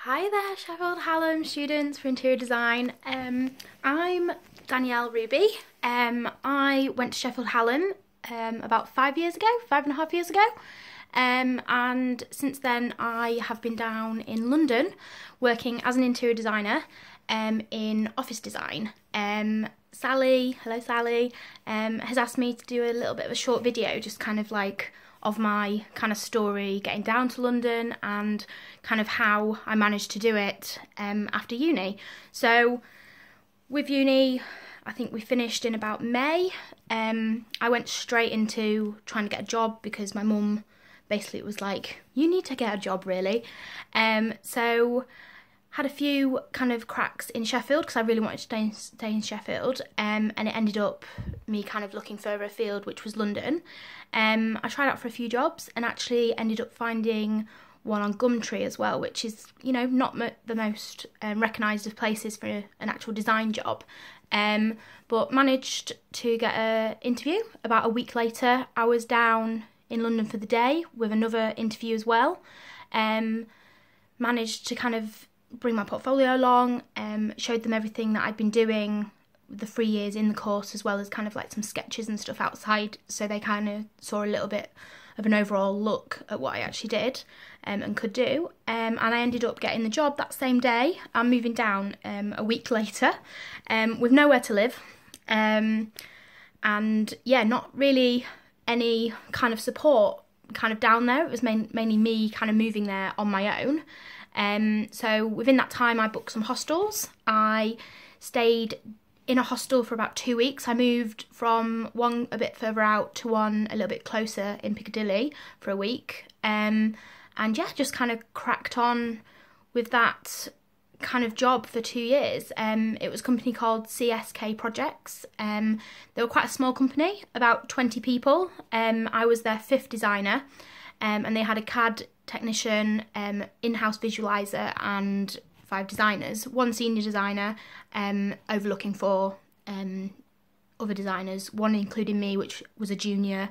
Hi there, Sheffield Hallam students for interior design. I'm Danielle Rubie. I went to Sheffield Hallam about 5 years ago, 5.5 years ago. And since then I have been down in London working as an interior designer in office design. Sally, hello Sally, has asked me to do a little bit of a short video, just kind of like of my kind of story getting down to London and kind of how I managed to do it after uni. So with uni, I think we finished in about May. I went straight into trying to get a job because my mum basically was like, you need to get a job really. So had a few kind of cracks in Sheffield because I really wanted to stay in Sheffield, and it ended up me kind of looking further afield, which was London. I tried out for a few jobs and actually ended up finding one on Gumtree as well, which is, you know, not the most recognised of places for an actual design job. But managed to get an interview. About a week later, I was down in London for the day with another interview as well. Managed to kind of bring my portfolio along, showed them everything that I'd been doing the 3 years in the course, as well as kind of like some sketches and stuff outside, so they kind of saw a little bit of an overall look at what I actually did and could do. And I ended up getting the job that same day. I'm moving down a week later with nowhere to live, and yeah, not really any kind of support kind of down there. It was mainly me kind of moving there on my own. So within that time I booked some hostels. I stayed in a hostel for about 2 weeks. I moved from one a bit further out to one a little bit closer in Piccadilly for a week. And yeah, just kind of cracked on with that kind of job for 2 years. It was a company called CSK Projects. They were quite a small company, about 20 people. I was their 5th designer, and they had a CAD technician, in-house visualizer and 5 designers, 1 senior designer overlooking 4 other designers, 1 including me, which was a junior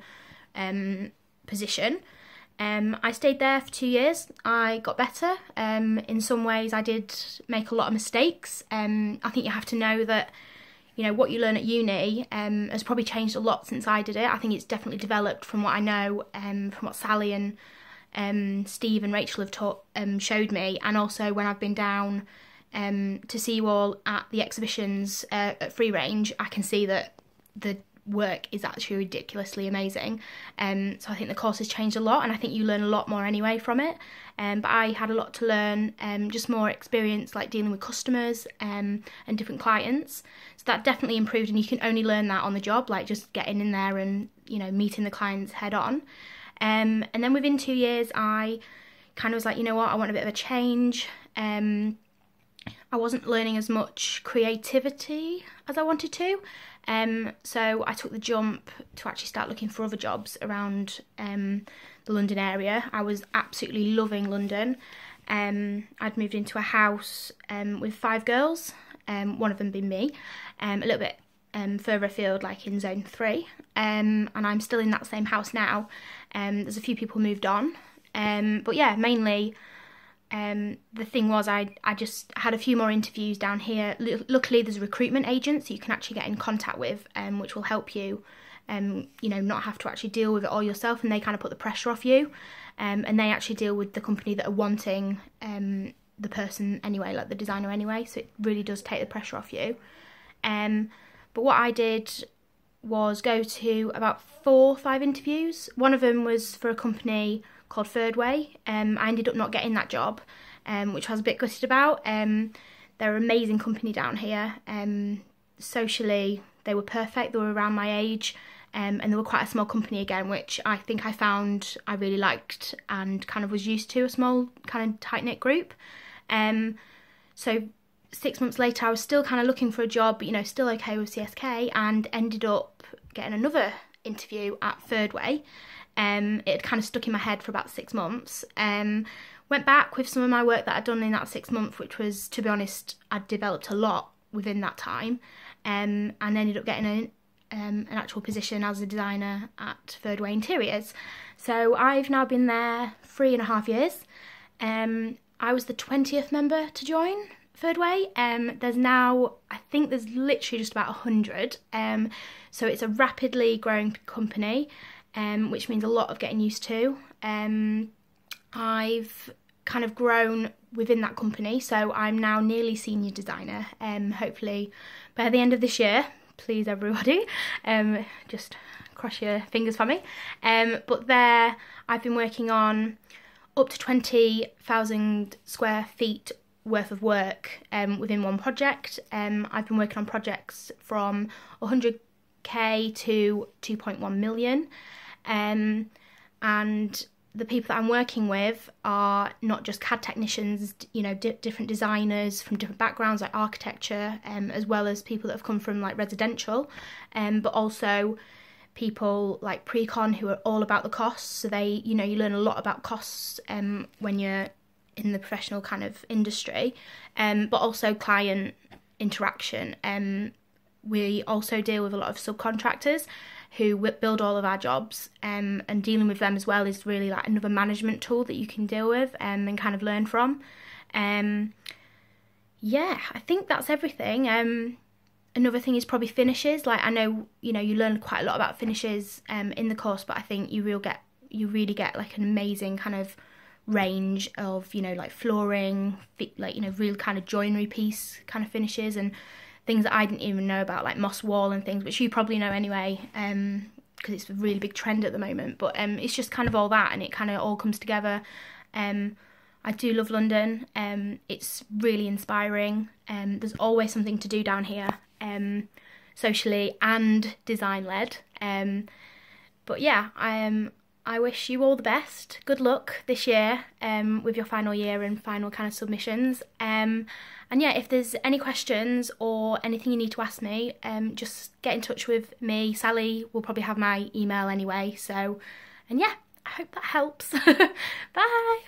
position. I stayed there for 2 years. I got better. In some ways I did make a lot of mistakes. I think you have to know that, you know, what you learn at uni has probably changed a lot since I did it. I think it's definitely developed from what I know, from what Sally and Steve and Rachel have showed me, and also when I've been down to see you all at the exhibitions at Free Range, I can see that the work is actually ridiculously amazing. So I think the course has changed a lot, and I think you learn a lot more anyway from it. But I had a lot to learn, just more experience like dealing with customers and different clients. So that definitely improved, and you can only learn that on the job, like just getting in there and, you know, meeting the clients head on. And then within 2 years I kind of was like, you know what, I want a bit of a change. I wasn't learning as much creativity as I wanted to, so I took the jump to actually start looking for other jobs around the London area. I was absolutely loving London. I'd moved into a house with 5 girls, one of them being me, a little bit further afield, like in zone 3, and I'm still in that same house now. There's a few people moved on, but yeah, mainly the thing was I just had a few more interviews down here. Luckily there's a recruitment agent so you can actually get in contact with, which will help you, you know, not have to actually deal with it all yourself, and they kind of put the pressure off you, and they actually deal with the company that are wanting the person anyway, like the designer anyway, so it really does take the pressure off you. But what I did was go to about 4 or 5 interviews. One of them was for a company called Thirdway. I ended up not getting that job, which I was a bit gutted about. They're an amazing company down here. Socially, they were perfect. They were around my age, and they were quite a small company again, which I think I found I really liked and kind of was used to, a small kind of tight-knit group. So 6 months later I was still kind of looking for a job, but, you know, still okay with CSK, and ended up getting another interview at Thirdway. It had kind of stuck in my head for about 6 months. Went back with some of my work that I'd done in that 6 months, which was, to be honest, I'd developed a lot within that time, and ended up getting an actual position as a designer at Thirdway Interiors. So I've now been there 3.5 years. I was the 20th member to join Thirdway. There's now, I think there's literally just about 100. So it's a rapidly growing company, which means a lot of getting used to. I've kind of grown within that company, so I'm now nearly senior designer. Hopefully by the end of this year, please everybody, just cross your fingers for me. But there I've been working on up to 20,000 square feet worth of work within one project. I've been working on projects from 100k to 2.1 million, and the people that I'm working with are not just CAD technicians, you know, different designers from different backgrounds like architecture, as well as people that have come from like residential, but also people like pre-con who are all about the costs. So they, you know, you learn a lot about costs when you're in the professional kind of industry, but also client interaction. We also deal with a lot of subcontractors who build all of our jobs, and dealing with them as well is really like another management tool that you can deal with and kind of learn from. Yeah, I think that's everything. Another thing is probably finishes. Like, I know, you know, you learn quite a lot about finishes in the course, but I think you really get like an amazing kind of range of, you know, like flooring, like, you know, real kind of joinery piece kind of finishes, and things that I didn't even know about, like moss wall and things, which you probably know anyway, because it's a really big trend at the moment. But it's just kind of all that, and it kind of all comes together. I do love London. It's really inspiring. There's always something to do down here, socially and design-led. But yeah, I wish you all the best. Good luck this year with your final year and final kind of submissions. And yeah, if there's any questions or anything you need to ask me, just get in touch with me. Sally will probably have my email anyway. So, and yeah, I hope that helps. Bye.